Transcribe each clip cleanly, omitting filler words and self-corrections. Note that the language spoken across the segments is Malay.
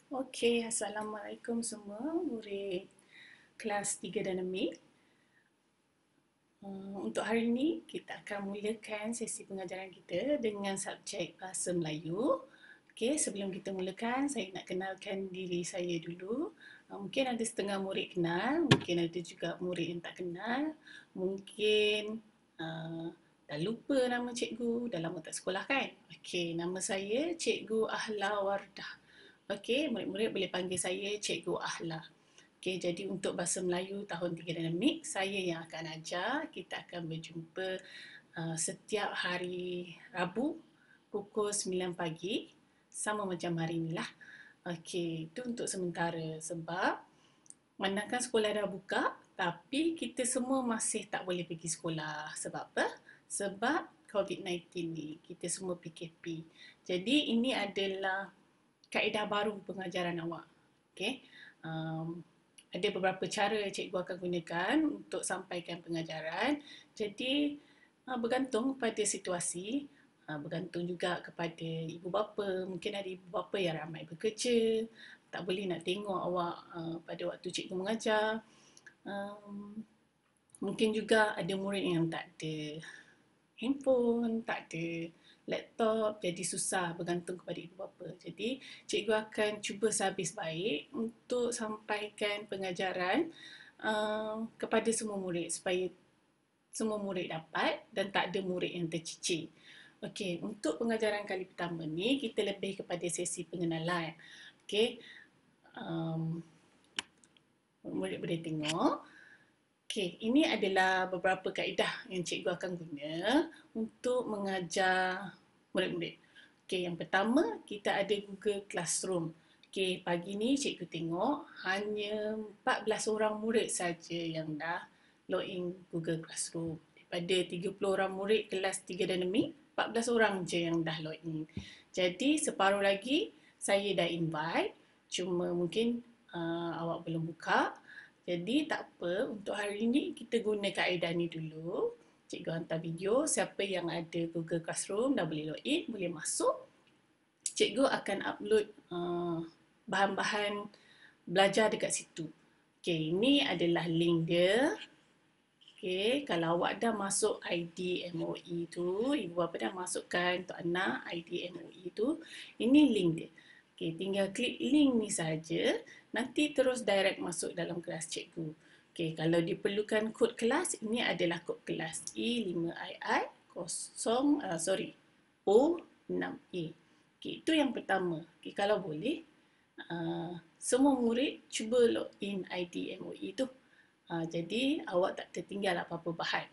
Okey, Assalamualaikum semua murid kelas 3 Dinamik. Untuk hari ini kita akan mulakan sesi pengajaran kita dengan subjek Bahasa Melayu. Okey, sebelum kita mulakan, saya nak kenalkan diri saya dulu. Mungkin ada setengah murid kenal, mungkin ada juga murid yang tak kenal. Mungkin dah lupa nama cikgu, dah lama tak sekolah kan? Okey, nama saya Cikgu Ahla Wardah. Okey, murid-murid boleh panggil saya Cikgu Ahla. Okey, jadi untuk Bahasa Melayu tahun 3 Dinamik, saya yang akan ajar. Kita akan berjumpa setiap hari Rabu pukul 9 pagi. Sama macam hari inilah. Okey, itu untuk sementara sebab manakala sekolah dah buka, tapi kita semua masih tak boleh pergi sekolah. Sebab apa? Sebab COVID-19 ni, kita semua PKP. Jadi ini adalah kaedah baru pengajaran awak. Okey. Um, ada beberapa cara cikgu akan gunakan untuk sampaikan pengajaran. Jadi bergantung pada situasi, bergantung juga kepada ibu bapa. Mungkin ada ibu bapa yang ramai bekerja, tak boleh nak tengok awak pada waktu cikgu mengajar. Um, Mungkin juga ada murid yang tak ada handphone, tak ada laptop, jadi susah bergantung kepada ibu bapa. Jadi cikgu akan cuba sehabis baik untuk sampaikan pengajaran kepada semua murid supaya semua murid dapat dan tak ada murid yang tercicir. Okey, untuk pengajaran kali pertama ni kita lebih kepada sesi pengenalan. Okey, um, murid boleh tengok. Okey, ini adalah beberapa kaedah yang cikgu akan guna untuk mengajar murid-murid. Okey, yang pertama kita ada Google Classroom. Okey, pagi ni cikgu tengok hanya 14 orang murid saja yang dah login Google Classroom. Daripada 30 orang murid kelas 3 Dinamik, 14 orang je yang dah login. Jadi separuh lagi saya dah invite, cuma mungkin awak belum buka. Jadi tak apa, untuk hari ini kita guna kaedah ni dulu. Cikgu hantar video, siapa yang ada Google Classroom dah boleh login, boleh masuk. Cikgu akan upload bahan-bahan belajar dekat situ. Okay, ini adalah link dia. Okay, kalau awak dah masuk ID MOE tu, ibu bapa dah masukkan untuk anak ID MOE tu, ini link dia. Okay, tinggal klik link ni saja, nanti terus direct masuk dalam kelas cikgu. Okay, kalau diperlukan kod kelas, ini adalah kod kelas E5II 06E. Okay, itu yang pertama. Okay, kalau boleh, semua murid cuba login ID MOE tu. Jadi awak tak tertinggal apa-apa bahan.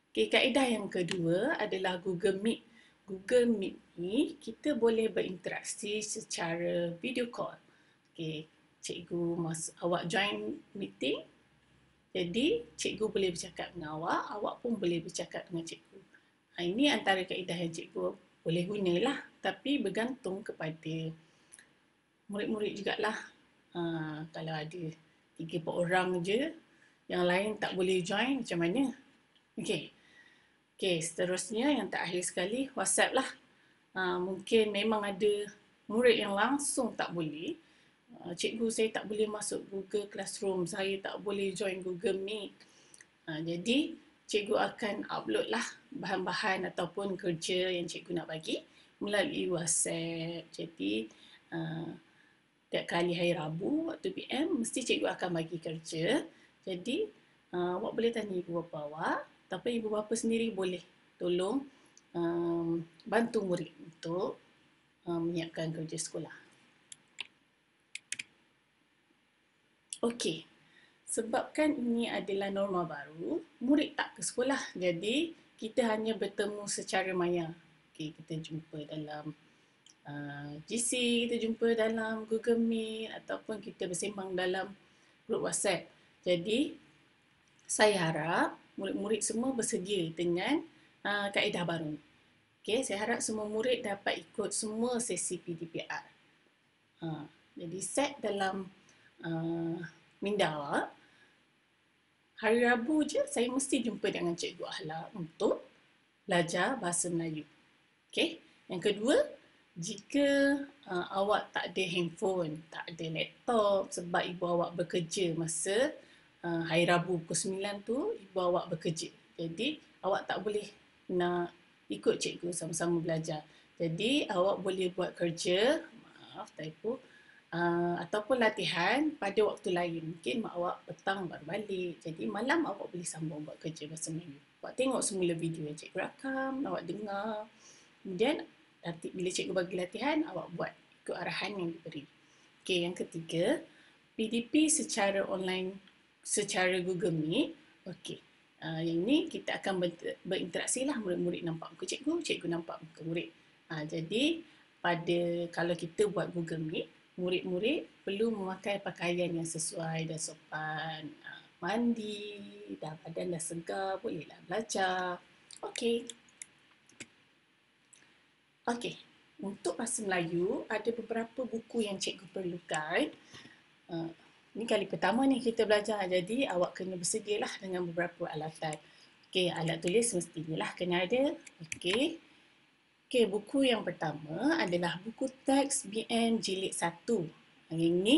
Okay, kaedah yang kedua adalah Google Meet. Google Meet ni kita boleh berinteraksi secara video call. Okay, cikgu awak join meeting, jadi cikgu boleh bercakap dengan awak pun boleh bercakap dengan cikgu. Ini antara kaedah yang cikgu boleh gunalah, tapi bergantung kepada murid-murid jugalah. Kalau ada 3-4 orang je, yang lain tak boleh join, macam mana? Okay. Okay, seterusnya yang terakhir sekali, WhatsApp lah. Mungkin memang ada murid yang langsung tak boleh. Cikgu, saya tak boleh masuk Google Classroom, saya tak boleh join Google Meet. Jadi, cikgu akan upload lah bahan-bahan ataupun kerja yang cikgu nak bagi melalui WhatsApp. Jadi, tiap kali hari Rabu waktu PM, mesti cikgu akan bagi kerja. Jadi, awak boleh tanya ibu bapa awak, tapi ibu bapa sendiri boleh tolong bantu murid untuk menyiapkan kerja sekolah. Okey, sebabkan ini adalah norma baru, murid tak ke sekolah. Jadi, kita hanya bertemu secara maya. Okey, kita jumpa dalam GC, kita jumpa dalam Google Meet ataupun kita bersembang dalam grup WhatsApp. Jadi, saya harap murid-murid semua bersedia dengan kaedah baru. Okay, saya harap semua murid dapat ikut semua sesi PDPR. Jadi, set dalam minda awak, hari Rabu je saya mesti jumpa dengan Cikgu Ahla untuk belajar Bahasa Melayu. Okay, yang kedua, Jika awak tak ada handphone, tak ada laptop sebab ibu awak bekerja masa hari Rabu pukul 9 tu, ibu awak bekerja. Jadi, awak tak boleh nak ikut cikgu sama-sama belajar. Jadi, awak boleh buat kerja, maaf typo, ataupun latihan pada waktu lain. Mungkin mak awak petang baru balik. Jadi, malam awak boleh sambung buat kerja bahasa Melayu. Awak tengok semula video yang cikgu rakam, awak dengar. Kemudian nanti bila cikgu bagi latihan, awak buat ikut arahan yang diberi. Okey, yang ketiga, PDP secara online, secara Google Meet. Okey, yang ni kita akan berinteraksi lah, murid-murid nampak muka cikgu, cikgu nampak muka murid. Jadi, kalau kita buat Google Meet, murid-murid perlu memakai pakaian yang sesuai dan sopan. Mandi, dah badan dah segar, bolehlah belajar. Okey. Okey, untuk bahasa Melayu, ada beberapa buku yang cikgu perlukan. Ini kali pertama ni kita belajar, jadi awak kena bersedialah dengan beberapa alatan. Okey, alat tulis mestinya lah kena ada. Okey. Okey, buku yang pertama adalah buku teks BM Jilid 1. Yang ni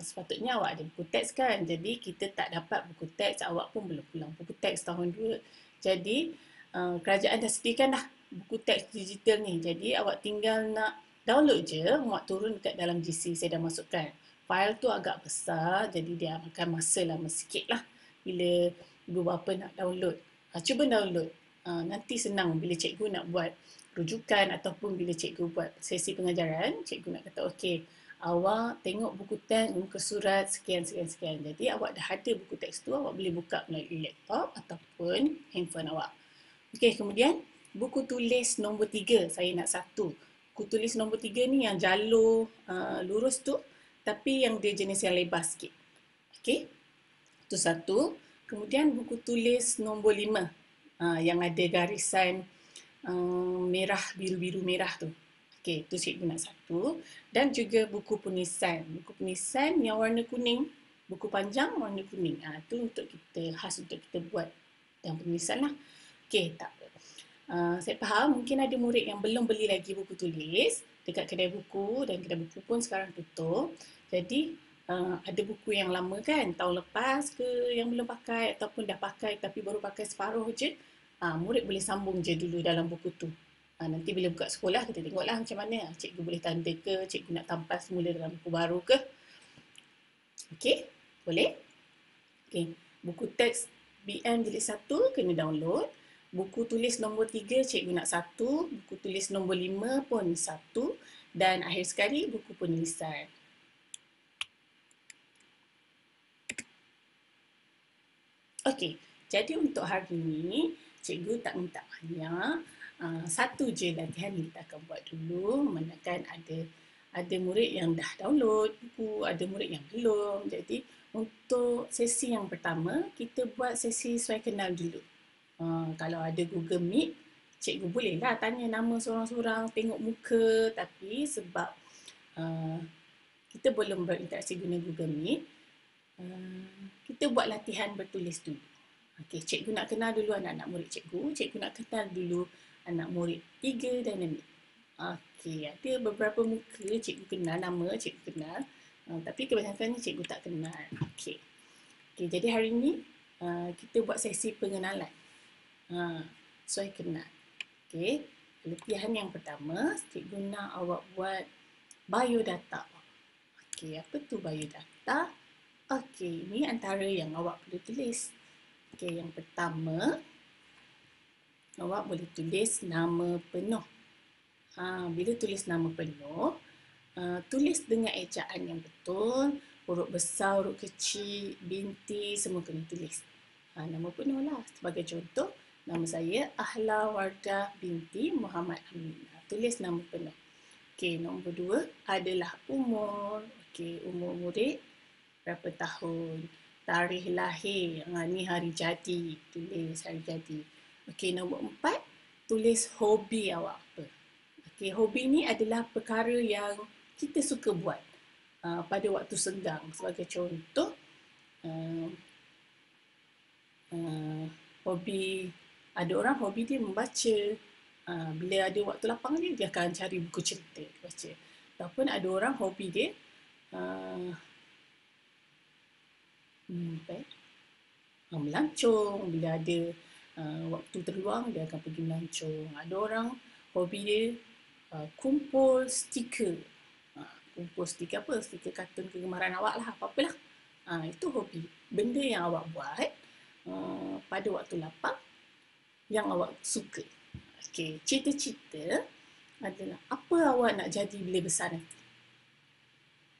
sepatutnya awak ada buku teks kan. Jadi kita tak dapat buku teks, awak pun belum pulang buku teks tahun 2. Jadi kerajaan dah sediakan dah buku teks digital ni. Jadi awak tinggal nak download je, muat turun dekat dalam GC saya dah masukkan. File tu agak besar, jadi dia makan masa lama sikit lah bila ibu bapa nak download. Cuba download. Nanti senang bila cikgu nak buat rujukan ataupun bila cikgu buat sesi pengajaran, cikgu nak kata okey, awak tengok buku teks muka surat sekian sekian sekian. Jadi awak dah ada buku teks tu, awak boleh buka melalui laptop ataupun handphone awak. Okey, kemudian buku tulis nombor 3, saya nak satu. Buku tulis nombor 3 ni yang jalur lurus tu, tapi yang dia jenis yang lebar sikit. Okey, itu satu. Kemudian buku tulis nombor 5, yang ada garisan merah, biru-biru merah tu. Okey, tu cikgu nak satu. Dan juga buku penisan. Buku penisan yang warna kuning. Buku panjang warna kuning. Tu untuk kita, khas untuk kita buat yang penisan lah. Okey, tak apa. Saya faham mungkin ada murid yang belum beli lagi buku tulis dekat kedai buku, dan kedai buku pun sekarang tutup. Jadi, ada buku yang lama kan, tahun lepas ke yang belum pakai ataupun dah pakai tapi baru pakai separuh je, murid boleh sambung je dulu dalam buku tu. Nanti bila buka sekolah kita tengoklah macam mana. Cikgu boleh tanda ke, cikgu nak tampal semula dalam buku baru ke. Okey, boleh? Okey, buku teks BM Jilid 1 kena download. Buku tulis nombor 3 cikgu nak satu. Buku tulis nombor 5 pun satu. Dan akhir sekali buku penulisan. Okey, jadi untuk hari ini cikgu tak minta banyak. Satu je latihan kita akan buat dulu. Manakan ada murid yang dah download buku, ada murid yang belum. Jadi untuk sesi yang pertama, kita buat sesi sesuai kenal dulu. Kalau ada Google Meet, cikgu bolehlah tanya nama seorang-seorang, tengok muka. Tapi sebab kita belum berinteraksi guna Google Meet, kita buat latihan bertulis dulu. Okey, cikgu nak kenal dulu anak-anak murid cikgu. Cikgu nak kenal dulu anak murid 3 dan 6. Okey, ada beberapa muka cikgu kenal, nama cikgu kenal. Tapi kebanyakannya cikgu tak kenal. Okey. Okey, jadi hari ini kita buat sesi pengenalan. Sesuai kenal. Okey, latihan yang pertama, cikgu nak awak buat biodata. Okey, apa tu biodata? Okey, ini antara yang awak perlu tulis. Okey, yang pertama, awak boleh tulis nama penuh. Bila tulis nama penuh, tulis dengan ejaan yang betul, huruf besar, huruf kecil, binti, semua kena tulis. Nama penuh lah. Sebagai contoh, nama saya Ahla Wardah binti Muhammad Amin. Tulis nama penuh. Okey, nombor 2 adalah umur. Okey, umur murid berapa tahun. Tarikh lahir, ni hari jadi, tulis hari jadi. Okey, nombor 4, tulis hobi awak apa. Okey, hobi ni adalah perkara yang kita suka buat pada waktu senggang. Sebagai contoh, hobi, ada orang hobi dia membaca, Bila ada waktu lapang ni, dia akan cari buku cerita baca. Ataupun ada orang hobi dia uh, melancong. Bila ada waktu terluang, dia akan pergi melancong. Ada orang hobi dia kumpul stiker. Kumpul stiker apa? Stiker kartun kegemaran awak lah, apa-apalah. Itu hobi. Benda yang awak buat pada waktu lapang yang awak suka. Okey, cita-cita adalah apa awak nak jadi bila besar nanti.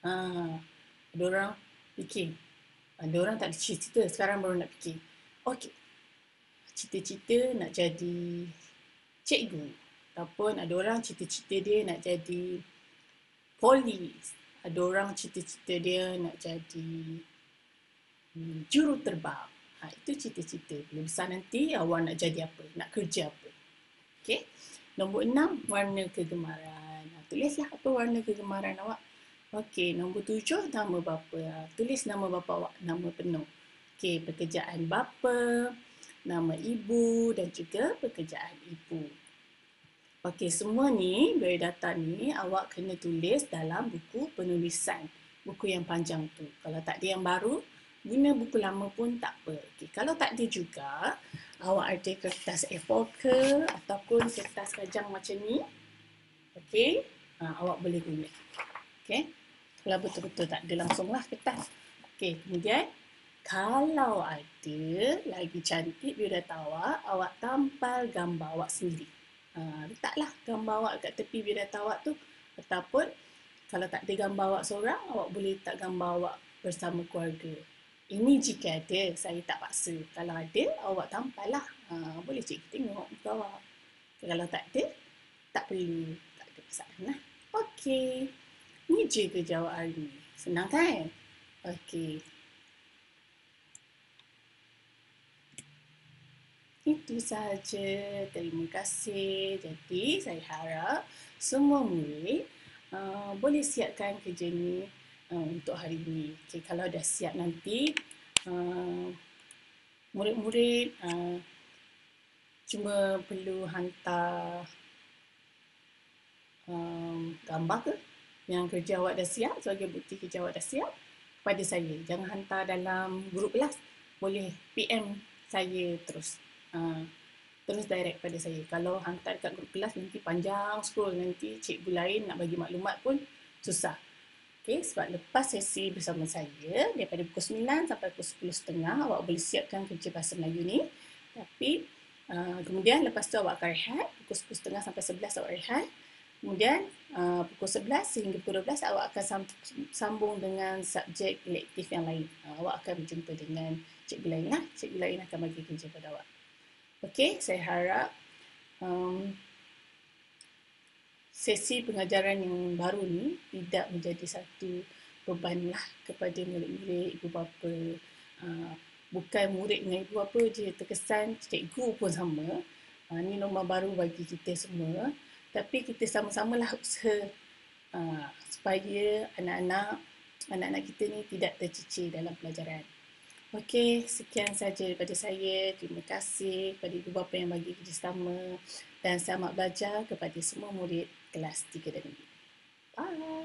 Ada orang fikir. Ada orang tak ada cita-cita, sekarang baru nak fikir. Okey, cita-cita nak jadi cikgu. Ataupun ada orang cita-cita dia nak jadi polis. Ada orang cita-cita dia nak jadi juruterbang. Itu cita-cita. Bila besar nanti awak nak jadi apa? Nak kerja apa? Okey. Nombor 6, warna kegemaran. Tulislah apa warna kegemaran awak. Okey, nombor 7, nama bapa. Tulis nama bapa awak, nama penuh. Okey, pekerjaan bapa, nama ibu dan juga pekerjaan ibu. Okey, semua ni, biodata ni awak kena tulis dalam buku penulisan. Buku yang panjang tu. Kalau tak ada yang baru, guna buku lama pun tak apa. Okay. Kalau tak ada juga, awak ada kertas A4 ke ataupun kertas rajang macam ni. Okey, awak boleh guna. Okey, kalau betul-betul tak ada langsunglah kertas. Okey, kemudian kalau ada lagi cantik biodata awak tampal gambar awak sendiri. Letaklah gambar awak kat tepi biodata awak tu. Ataupun kalau tak ada gambar awak seorang, awak boleh letak gambar awak bersama keluarga. Ini jika ada, saya tak paksa. Kalau ada, awak tampal lah. Boleh cikgu tengok muka awak. Kalau tak ada, tak perlu. Tak ada masalah lah. Okey. Ini je kerja awak hari ni. Senang kan? Okey. Itu sahaja. Terima kasih. Jadi, saya harap semua murid boleh siapkan kerja ni untuk hari ini. Okay, kalau dah siap nanti, murid-murid cuma perlu hantar gambar ke yang kerja awak dah siap, sebagai bukti kerja awak dah siap kepada saya. Jangan hantar dalam grup kelas. Boleh PM saya terus. Terus direct pada saya. Kalau hantar dekat grup kelas nanti panjang scroll, nanti cikgu lain nak bagi maklumat pun susah. Okay, sebab lepas sesi bersama saya daripada pukul 9 sampai pukul 10.30 awak boleh siapkan kerja bahasa Melayu ni. Tapi kemudian lepas tu awak akan rehat, pukul 10.30 sampai 11 awak rehat. Kemudian pukul 11 sehingga pukul 12 awak akan sambung dengan subjek elektif yang lain. Awak akan berjumpa dengan cikgu lain lah. Cikgu lain akan bagi kerja pada awak. Okey, saya harap sesi pengajaran yang baru ni tidak menjadi satu beban lah kepada murid-murid, ibu bapa. Bukan murid dengan ibu bapa je terkesan, cikgu pun sama. Ni norma baru bagi kita semua. Tapi kita sama-samalah usaha supaya anak-anak kita ni tidak tercicir dalam pelajaran. Okey, sekian saja daripada saya. Terima kasih kepada ibu bapa yang bagi kerjasama dan selamat belajar kepada semua murid kelas 3 dan 4. Bye.